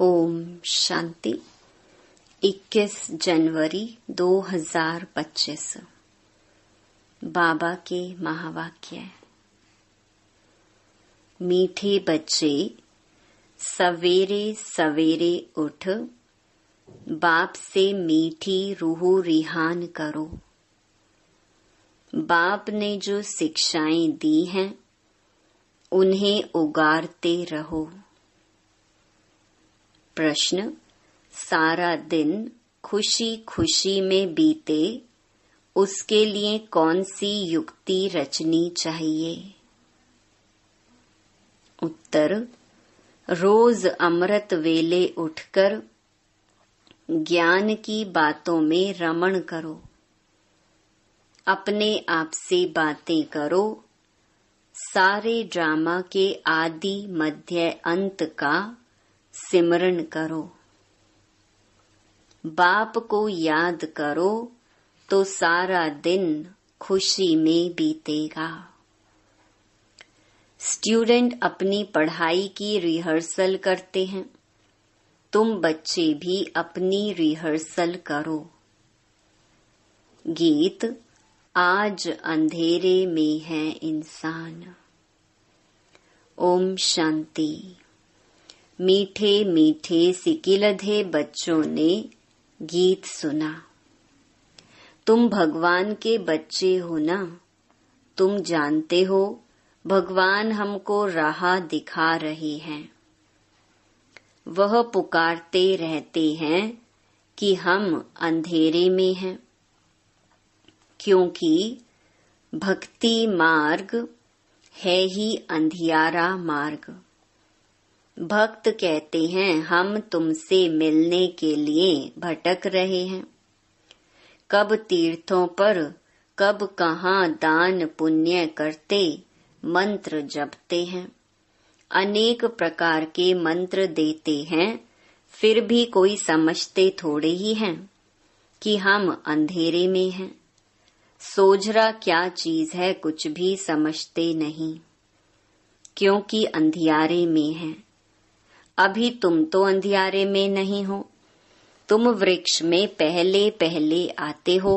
ओम शांति। 21 जनवरी 2025 बाबा के महावाक्य। मीठे बच्चे, सवेरे सवेरे उठ बाप से मीठी रूह रिहान करो। बाप ने जो शिक्षाएं दी हैं उन्हें उगारते रहो। प्रश्न, सारा दिन खुशी खुशी में बीते, उसके लिए कौन सी युक्ति रचनी चाहिए? उत्तर, रोज अमृत वेले उठकर ज्ञान की बातों में रमण करो। अपने आप से बातें करो। सारे ड्रामा के आदि मध्य अंत का सिमरन करो। बाप को याद करो तो सारा दिन खुशी में बीतेगा। स्टूडेंट अपनी पढ़ाई की रिहर्सल करते हैं, तुम बच्चे भी अपनी रिहर्सल करो। गीत, आज अंधेरे में है इंसान। ओम शांति। मीठे मीठे सिकिलधे बच्चों ने गीत सुना। तुम भगवान के बच्चे हो ना? तुम जानते हो भगवान हमको राह दिखा रहे हैं। वह पुकारते रहते हैं कि हम अंधेरे में हैं, क्योंकि भक्ति मार्ग है ही अंधियारा मार्ग। भक्त कहते हैं हम तुमसे मिलने के लिए भटक रहे हैं। कब तीर्थों पर, कब कहाँ दान पुण्य करते मंत्र जपते हैं। अनेक प्रकार के मंत्र देते हैं, फिर भी कोई समझते थोड़े ही हैं कि हम अंधेरे में हैं। सोझरा क्या चीज है कुछ भी समझते नहीं, क्योंकि अंधियारे में हैं। अभी तुम तो अंधियारे में नहीं हो। तुम वृक्ष में पहले पहले आते हो,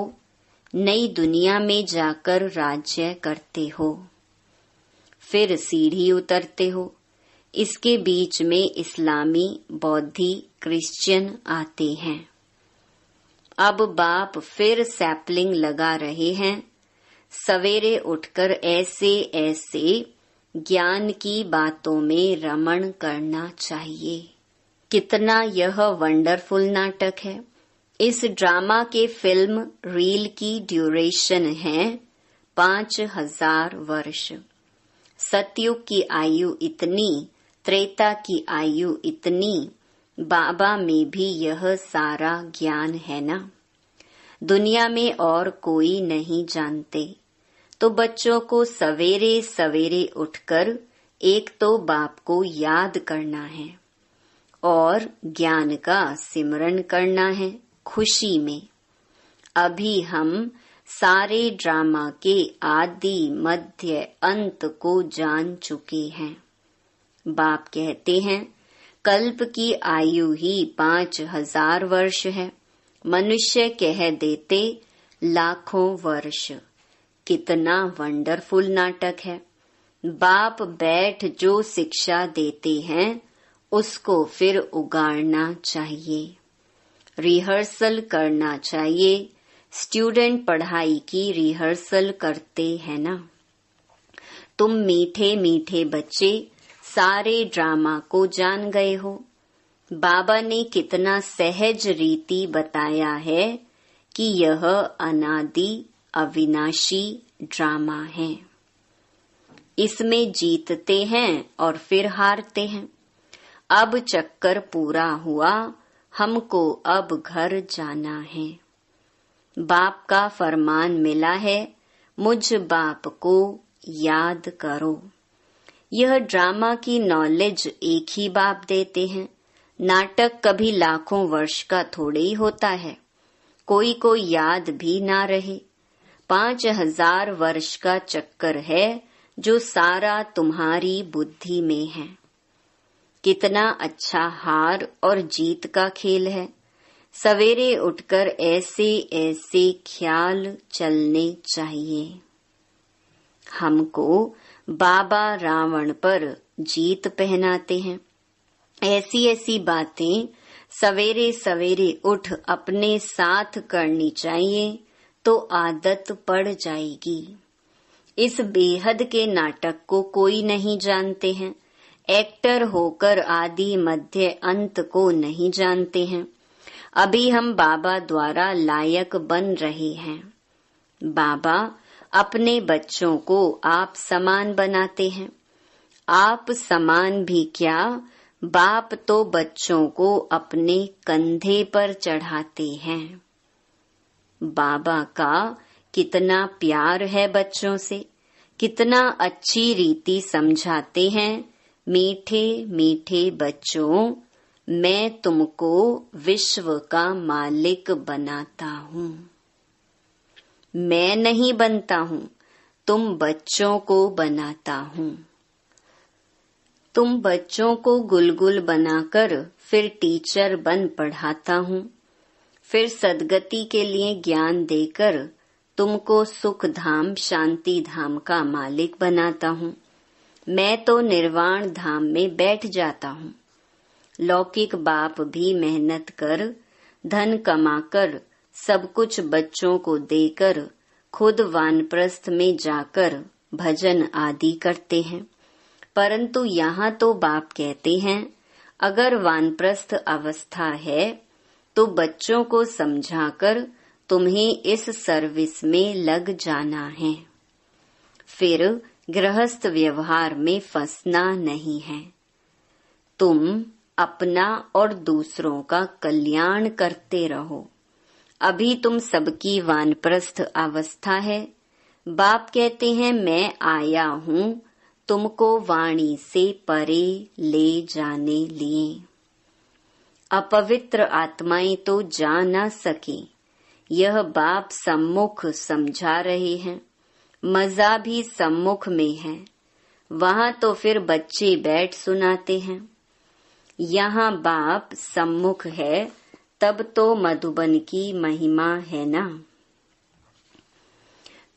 नई दुनिया में जाकर राज्य करते हो, फिर सीढ़ी उतरते हो। इसके बीच में इस्लामी, बौद्धि, क्रिश्चियन आते हैं। अब बाप फिर सैपलिंग लगा रहे हैं। सवेरे उठकर ऐसे ऐसे ज्ञान की बातों में रमण करना चाहिए। कितना यह वंडरफुल नाटक है। इस ड्रामा के फिल्म रील की ड्यूरेशन है 5000 वर्ष। सतयुग की आयु इतनी, त्रेता की आयु इतनी। बाबा में भी यह सारा ज्ञान है ना? दुनिया में और कोई नहीं जानते। तो बच्चों को सवेरे सवेरे उठकर एक तो बाप को याद करना है और ज्ञान का सिमरन करना है खुशी में। अभी हम सारे ड्रामा के आदि मध्य अंत को जान चुके हैं। बाप कहते हैं कल्प की आयु ही 5000 वर्ष है। मनुष्य कह देते लाखों वर्ष। कितना वंडरफुल नाटक है। बाप बैठ जो शिक्षा देते हैं उसको फिर उगाड़ना चाहिए, रिहर्सल करना चाहिए। स्टूडेंट पढ़ाई की रिहर्सल करते हैं ना? तुम मीठे मीठे बच्चे सारे ड्रामा को जान गए हो। बाबा ने कितना सहज रीति बताया है कि यह अनादि अविनाशी ड्रामा है। इसमें जीतते हैं और फिर हारते हैं। अब चक्कर पूरा हुआ, हमको अब घर जाना है। बाप का फरमान मिला है, मुझ बाप को याद करो। यह ड्रामा की नॉलेज एक ही बाप देते हैं। नाटक कभी लाखों वर्ष का थोड़े ही होता है। कोई को याद भी ना रहे। 5000 वर्ष का चक्कर है जो सारा तुम्हारी बुद्धि में है। कितना अच्छा हार और जीत का खेल है। सवेरे उठकर ऐसे ऐसे ख्याल चलने चाहिए। हमको बाबा रावण पर जीत पहनाते हैं। ऐसी ऐसी बातें सवेरे सवेरे उठ अपने साथ करनी चाहिए तो आदत पड़ जाएगी। इस बेहद के नाटक को कोई नहीं जानते हैं। एक्टर होकर आदि मध्य अंत को नहीं जानते हैं। अभी हम बाबा द्वारा लायक बन रहे हैं। बाबा अपने बच्चों को आप समान बनाते हैं। आप समान भी क्या, बाप तो बच्चों को अपने कंधे पर चढ़ाते हैं। बाबा का कितना प्यार है बच्चों से, कितना अच्छी रीति समझाते हैं। मीठे मीठे बच्चों, मैं तुमको विश्व का मालिक बनाता हूँ। मैं नहीं बनता हूँ, तुम बच्चों को बनाता हूँ। तुम बच्चों को गुलगुल बनाकर फिर टीचर बन पढ़ाता हूँ। फिर सद्गति के लिए ज्ञान देकर तुमको सुख धाम शांति धाम का मालिक बनाता हूँ। मैं तो निर्वाण धाम में बैठ जाता हूँ। लौकिक बाप भी मेहनत कर धन कमाकर सब कुछ बच्चों को देकर खुद वानप्रस्थ में जाकर भजन आदि करते हैं। परंतु यहाँ तो बाप कहते हैं, अगर वानप्रस्थ अवस्था है तो बच्चों को समझाकर तुम्हें इस सर्विस में लग जाना है। फिर गृहस्थ व्यवहार में फंसना नहीं है। तुम अपना और दूसरों का कल्याण करते रहो। अभी तुम सबकी वानप्रस्थ अवस्था है। बाप कहते हैं, मैं आया हूँ तुमको वाणी से परे ले जाने लिए। अपवित्र आत्माएं तो जा न सके, यह बाप सम्मुख समझा रहे हैं। मजा भी सम्मुख में है, वहाँ तो फिर बच्चे बैठ सुनाते हैं। यहाँ बाप सम्मुख है तब तो मधुबन की महिमा है ना।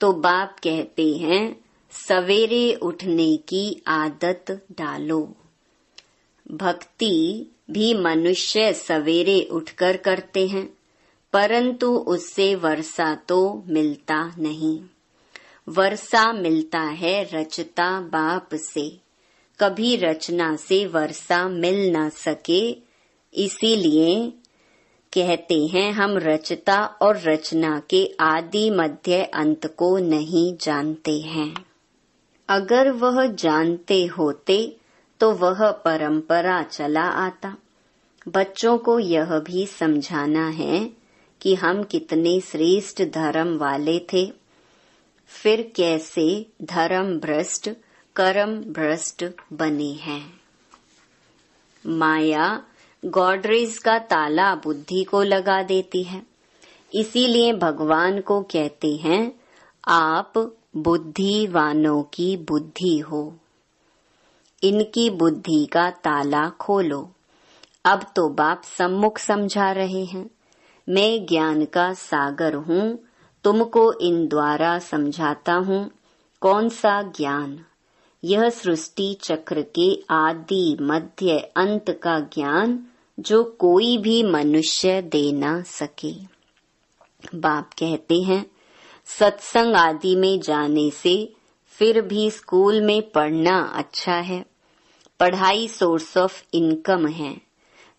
तो बाप कहते हैं, सवेरे उठने की आदत डालो। भक्ति भी मनुष्य सवेरे उठकर करते हैं, परंतु उससे वर्षा तो मिलता नहीं। वर्षा मिलता है रचता बाप से। कभी रचना से वर्षा मिल न सके, इसीलिए कहते हैं हम रचता और रचना के आदि मध्य अंत को नहीं जानते हैं। अगर वह जानते होते तो वह परंपरा चला आता। बच्चों को यह भी समझाना है कि हम कितने श्रेष्ठ धर्म वाले थे, फिर कैसे धर्म भ्रष्ट कर्म भ्रष्ट बने हैं। माया गॉडरेज का ताला बुद्धि को लगा देती है। इसीलिए भगवान को कहते हैं, आप बुद्धिवानों की बुद्धि हो, इनकी बुद्धि का ताला खोलो। अब तो बाप सम्मुख समझा रहे हैं, मैं ज्ञान का सागर हूँ, तुमको इन द्वारा समझाता हूँ। कौन सा ज्ञान? यह सृष्टि चक्र के आदि मध्य अंत का ज्ञान, जो कोई भी मनुष्य दे ना सके। बाप कहते हैं, सत्संग आदि में जाने से फिर भी स्कूल में पढ़ना अच्छा है। पढ़ाई सोर्स ऑफ इनकम है।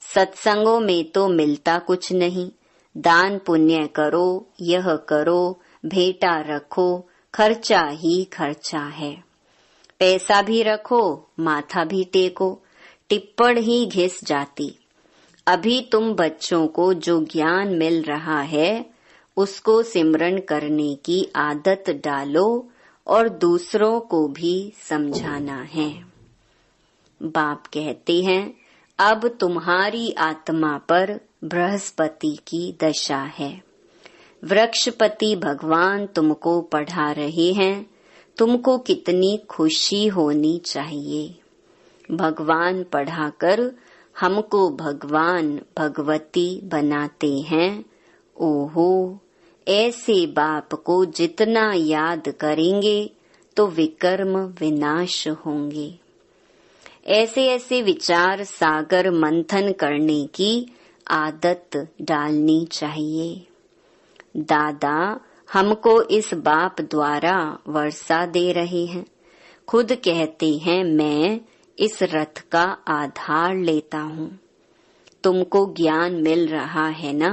सत्संगों में तो मिलता कुछ नहीं। दान पुण्य करो, यह करो, भेंटा रखो, खर्चा ही खर्चा है। पैसा भी रखो, माथा भी टेको, टिप्पण ही घिस जाती। अभी तुम बच्चों को जो ज्ञान मिल रहा है उसको सिमरन करने की आदत डालो और दूसरों को भी समझाना है। बाप कहते हैं, अब तुम्हारी आत्मा पर बृहस्पति की दशा है। वृक्षपति भगवान तुमको पढ़ा रहे हैं। तुमको कितनी खुशी होनी चाहिए। भगवान पढ़ाकर हमको भगवान भगवती बनाते हैं। ओहो, ऐसे बाप को जितना याद करेंगे तो विकर्म विनाश होंगे। ऐसे ऐसे विचार सागर मंथन करने की आदत डालनी चाहिए। दादा हमको इस बाप द्वारा वर्षा दे रहे हैं। खुद कहते हैं मैं इस रथ का आधार लेता हूँ। तुमको ज्ञान मिल रहा है ना।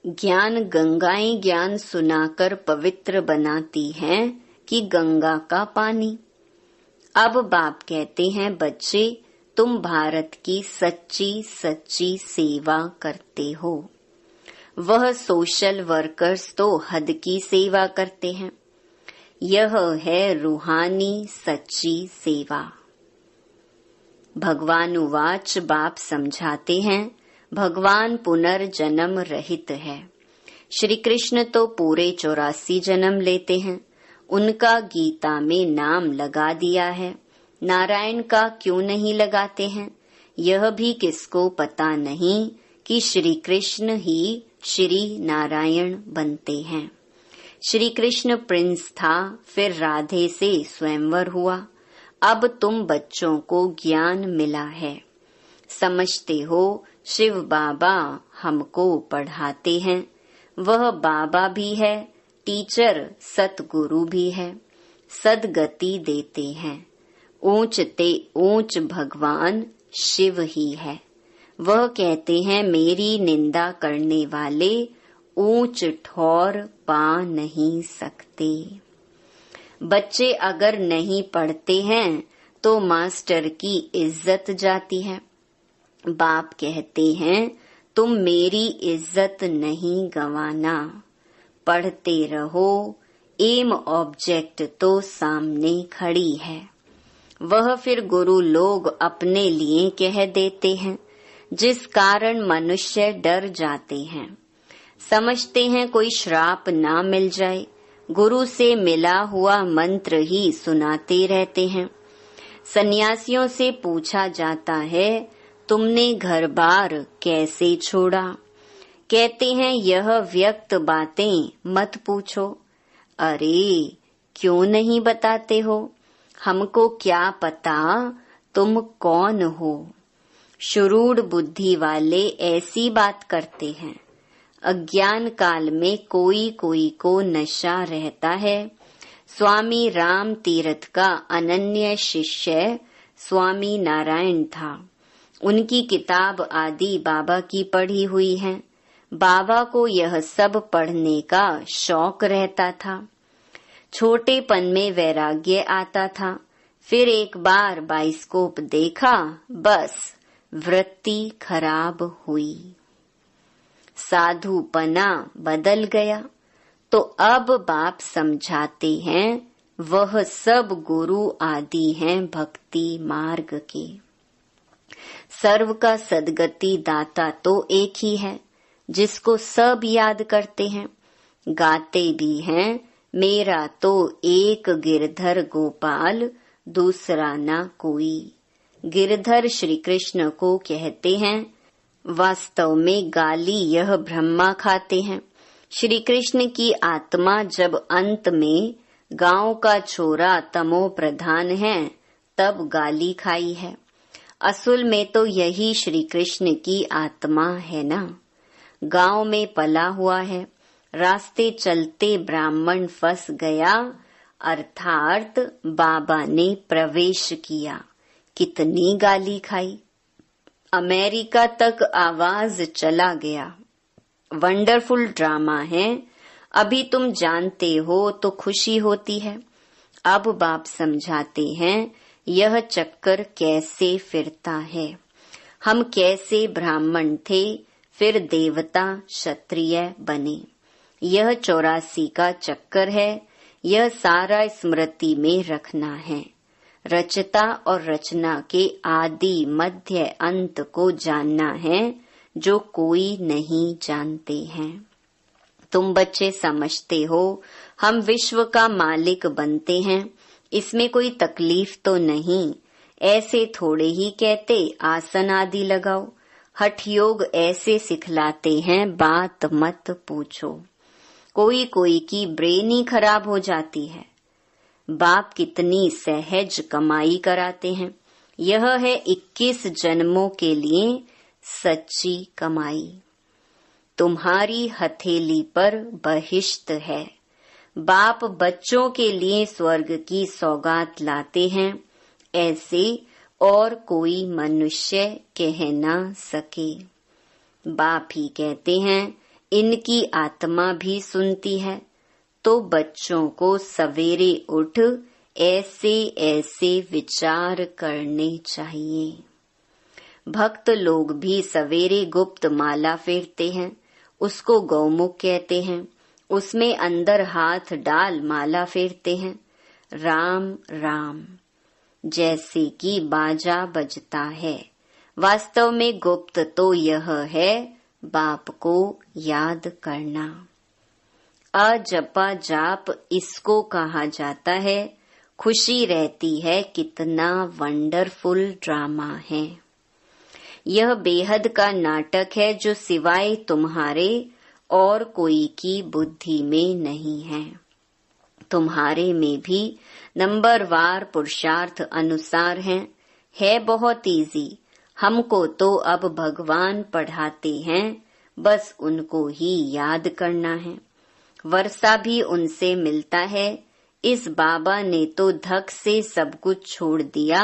ज्ञान गंगाएं ज्ञान सुनाकर पवित्र बनाती हैं कि गंगा का पानी। अब बाप कहते हैं बच्चे तुम भारत की सच्ची सच्ची सेवा करते हो। वह सोशल वर्कर्स तो हद की सेवा करते हैं। यह है रूहानी सच्ची सेवा। भगवान उवाच बाप समझाते हैं भगवान पुनर्जन्म रहित है। श्री कृष्ण तो पूरे 84 जन्म लेते हैं। उनका गीता में नाम लगा दिया है, नारायण का क्यों नहीं लगाते हैं? यह भी किसको पता नहीं कि श्री कृष्ण ही श्री नारायण बनते हैं। श्री कृष्ण प्रिंस था, फिर राधे से स्वयंवर हुआ। अब तुम बच्चों को ज्ञान मिला है, समझते हो शिव बाबा हमको पढ़ाते हैं। वह बाबा भी है, टीचर सतगुरु भी है, सदगति देते हैं। ऊंच ते ऊंच भगवान शिव ही है। वह कहते हैं मेरी निंदा करने वाले ऊंच ठौर पा नहीं सकते। बच्चे अगर नहीं पढ़ते हैं तो मास्टर की इज्जत जाती है। बाप कहते हैं तुम मेरी इज्जत नहीं गंवाना, पढ़ते रहो। एम ऑब्जेक्ट तो सामने खड़ी है। वह फिर गुरु लोग अपने लिए कह देते हैं, जिस कारण मनुष्य डर जाते हैं। समझते हैं कोई श्राप ना मिल जाए, गुरु से मिला हुआ मंत्र ही सुनाते रहते हैं। सन्यासियों से पूछा जाता है तुमने घर बार कैसे छोड़ा? कहते हैं यह व्यक्त बातें मत पूछो। अरे क्यों नहीं बताते हो? हमको क्या पता तुम कौन हो? शुरूढ़ बुद्धि वाले ऐसी बात करते हैं। अज्ञान काल में कोई कोई को नशा रहता है। स्वामी राम तीर्थ का अनन्य शिष्य स्वामी नारायण था। उनकी किताब आदि बाबा की पढ़ी हुई है। बाबा को यह सब पढ़ने का शौक रहता था। छोटेपन में वैराग्य आता था। फिर एक बार बाइस्कोप देखा, बस वृत्ति खराब हुई, साधुपना बदल गया। तो अब बाप समझाते हैं वह सब गुरु आदि हैं भक्ति मार्ग के। सर्व का सदगति दाता तो एक ही है, जिसको सब याद करते हैं। गाते भी हैं मेरा तो एक गिरधर गोपाल, दूसरा ना कोई। गिरधर श्री कृष्ण को कहते हैं। वास्तव में गाली यह ब्रह्मा खाते हैं। श्री कृष्ण की आत्मा जब अंत में गांव का छोरा तमो प्रधान है तब गाली खाई है। असल में तो यही श्री कृष्ण की आत्मा है ना। गांव में पला हुआ है। रास्ते चलते ब्राह्मण फंस गया, अर्थात बाबा ने प्रवेश किया। कितनी गाली खाई। अमेरिका तक आवाज चला गया। वंडरफुल ड्रामा है। अभी तुम जानते हो तो खुशी होती है। अब बाप समझाते हैं यह चक्कर कैसे फिरता है। हम कैसे ब्राह्मण थे, फिर देवता क्षत्रिय बने। यह 84 का चक्कर है। यह सारा स्मृति में रखना है। रचता और रचना के आदि मध्य अंत को जानना है, जो कोई नहीं जानते हैं। तुम बच्चे समझते हो हम विश्व का मालिक बनते हैं। इसमें कोई तकलीफ तो नहीं। ऐसे थोड़े ही कहते आसन आदि लगाओ। हठ योग ऐसे सिखलाते हैं बात मत पूछो। कोई कोई की ब्रेन ही खराब हो जाती है। बाप कितनी सहज कमाई कराते हैं। यह है 21 जन्मों के लिए सच्ची कमाई। तुम्हारी हथेली पर बहिश्त है। बाप बच्चों के लिए स्वर्ग की सौगात लाते हैं। ऐसे और कोई मनुष्य कह ना सके। बाप ही कहते हैं इनकी आत्मा भी सुनती है। तो बच्चों को सवेरे उठ ऐसे ऐसे विचार करने चाहिए। भक्त लोग भी सवेरे गुप्त माला फेरते हैं, उसको गौमुख कहते हैं। उसमें अंदर हाथ डाल माला फेरते हैं। राम राम जैसे कि बाजा बजता है। वास्तव में गुप्त तो यह है बाप को याद करना। अजपा जाप इसको कहा जाता है। खुशी रहती है कितना वंडरफुल ड्रामा है। यह बेहद का नाटक है जो सिवाय तुम्हारे और कोई की बुद्धि में नहीं है। तुम्हारे में भी नंबरवार पुरुषार्थ अनुसार है बहुत इजी। हमको तो अब भगवान पढ़ाते हैं, बस उनको ही याद करना है। वर्षा भी उनसे मिलता है। इस बाबा ने तो धक से सब कुछ छोड़ दिया,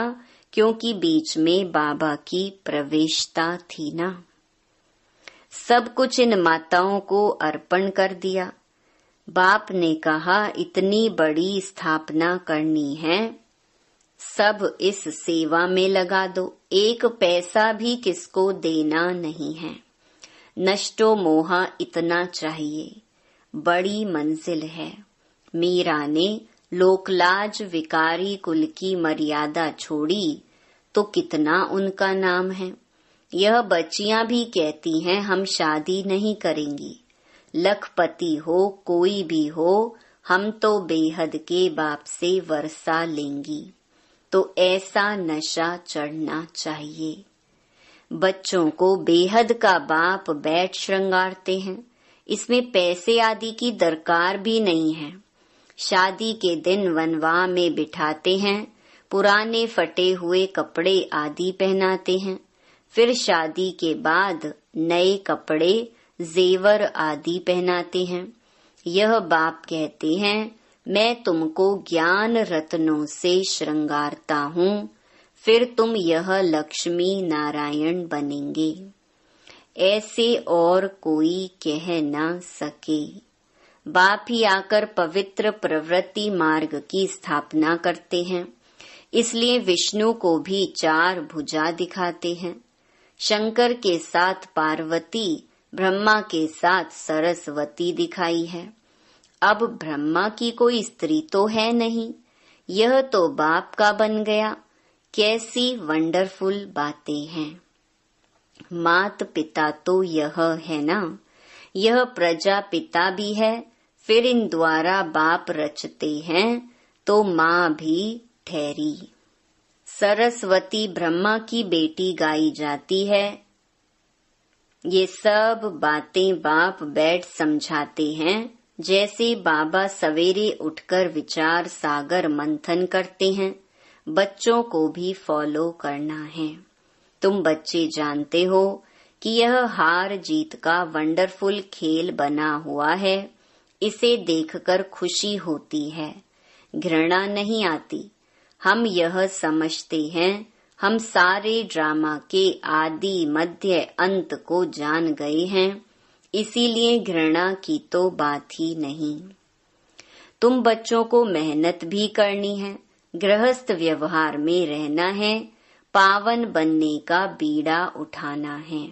क्योंकि बीच में बाबा की प्रवेशता थी ना। सब कुछ इन माताओं को अर्पण कर दिया। बाप ने कहा इतनी बड़ी स्थापना करनी है, सब इस सेवा में लगा दो। एक पैसा भी किसको देना नहीं है। नष्टो मोहा इतना चाहिए, बड़ी मंजिल है। मीरा ने लोकलाज विकारी कुल की मर्यादा छोड़ी तो कितना उनका नाम है। यह बच्चियां भी कहती हैं हम शादी नहीं करेंगी। लखपति हो कोई भी हो, हम तो बेहद के बाप से वर्षा लेंगी। तो ऐसा नशा चढ़ना चाहिए। बच्चों को बेहद का बाप बैठ श्रृंगारते हैं। इसमें पैसे आदि की दरकार भी नहीं है। शादी के दिन वनवा में बिठाते हैं, पुराने फटे हुए कपड़े आदि पहनाते हैं। फिर शादी के बाद नए कपड़े जेवर आदि पहनाते हैं। यह बाप कहते हैं मैं तुमको ज्ञान रत्नों से श्रृंगारता हूँ, फिर तुम यह लक्ष्मी नारायण बनेंगे। ऐसे और कोई कह न सके। बाप ही आकर पवित्र प्रवृत्ति मार्ग की स्थापना करते हैं। इसलिए विष्णु को भी 4 भुजा दिखाते हैं। शंकर के साथ पार्वती, ब्रह्मा के साथ सरस्वती दिखाई है। अब ब्रह्मा की कोई स्त्री तो है नहीं, यह तो बाप का बन गया। कैसी वंडरफुल बातें हैं। मात पिता तो यह है ना, यह प्रजापिता भी है। फिर इन द्वारा बाप रचते हैं तो माँ भी ठहरी। सरस्वती ब्रह्मा की बेटी गाई जाती है। ये सब बातें बाप बैठ समझाते हैं। जैसे बाबा सवेरे उठकर विचार सागर मंथन करते हैं, बच्चों को भी फॉलो करना है। तुम बच्चे जानते हो कि यह हार जीत का वंडरफुल खेल बना हुआ है। इसे देखकर खुशी होती है, घृणा नहीं आती। हम यह समझते हैं हम सारे ड्रामा के आदि मध्य अंत को जान गए हैं, इसीलिए घृणा की तो बात ही नहीं। तुम बच्चों को मेहनत भी करनी है, गृहस्थ व्यवहार में रहना है, पावन बनने का बीड़ा उठाना है।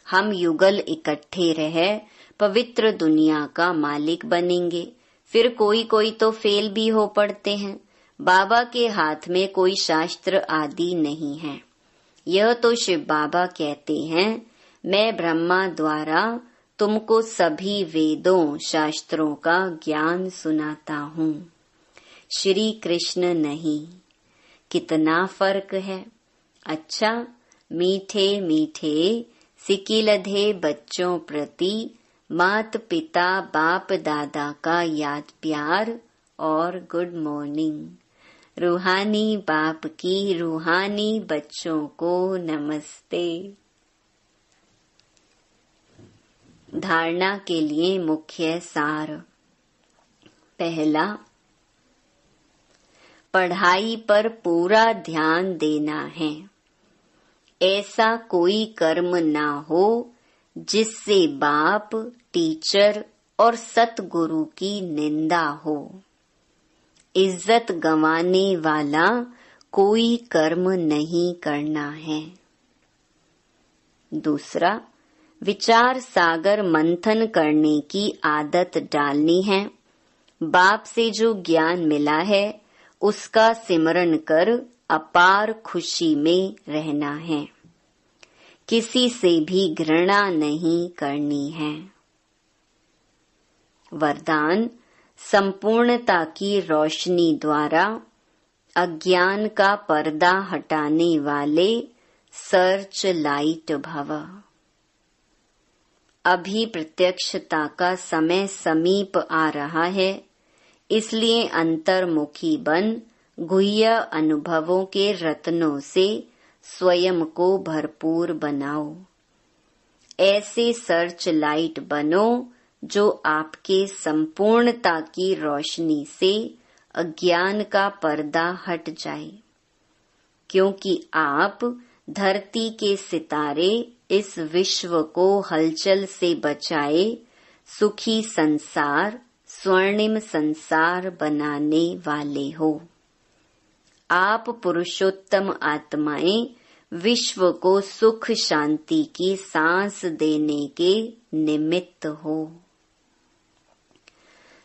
हम युगल इकट्ठे रह पवित्र दुनिया का मालिक बनेंगे। फिर कोई कोई तो फेल भी हो पड़ते हैं। बाबा के हाथ में कोई शास्त्र आदि नहीं है। यह तो शिव बाबा कहते हैं मैं ब्रह्मा द्वारा तुमको सभी वेदों शास्त्रों का ज्ञान सुनाता हूँ। श्री कृष्ण नहीं। कितना फर्क है। अच्छा, मीठे मीठे सिकिलधे बच्चों प्रति मात पिता बाप दादा का याद प्यार और गुड मॉर्निंग। रूहानी बाप की रूहानी बच्चों को नमस्ते। धारणा के लिए मुख्य सार। पहला, पढ़ाई पर पूरा ध्यान देना है। ऐसा कोई कर्म ना हो जिससे बाप, टीचर और सतगुरु की निंदा हो। इज्जत गंवाने वाला कोई कर्म नहीं करना है। दूसरा, विचार सागर मंथन करने की आदत डालनी है। बाप से जो ज्ञान मिला है उसका सिमरन कर अपार खुशी में रहना है। किसी से भी घृणा नहीं करनी है। वरदान, संपूर्णता की रोशनी द्वारा अज्ञान का पर्दा हटाने वाले सर्च लाइट भव। अभी प्रत्यक्षता का समय समीप आ रहा है, इसलिए अंतर्मुखी बन गुह्य अनुभवों के रत्नों से स्वयं को भरपूर बनाओ। ऐसे सर्च लाइट बनो जो आपके संपूर्णता की रोशनी से अज्ञान का पर्दा हट जाए, क्योंकि आप धरती के सितारे इस विश्व को हलचल से बचाए सुखी संसार, स्वर्णिम संसार बनाने वाले हो। आप पुरुषोत्तम आत्माएं विश्व को सुख शांति की सांस देने के निमित्त हो।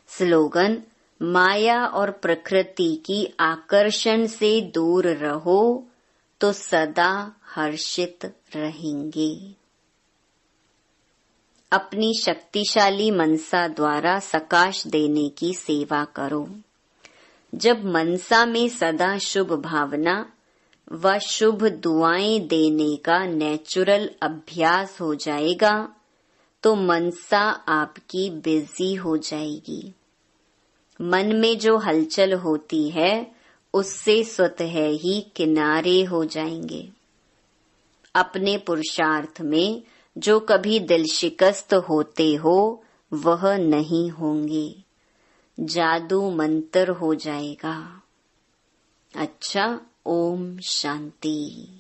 स्लोगन, माया और प्रकृति की आकर्षण से दूर रहो तो सदा हर्षित रहेंगे। अपनी शक्तिशाली मनसा द्वारा सकाश देने की सेवा करो। जब मनसा में सदा शुभ भावना व शुभ दुआएं देने का नेचुरल अभ्यास हो जाएगा तो मनसा आपकी बिजी हो जाएगी। मन में जो हलचल होती है उससे स्वतः ही किनारे हो जाएंगे। अपने पुरुषार्थ में जो कभी दिल शिकस्त होते हो वह नहीं होंगे। जादू मंत्र हो जाएगा। अच्छा, ओम शांति।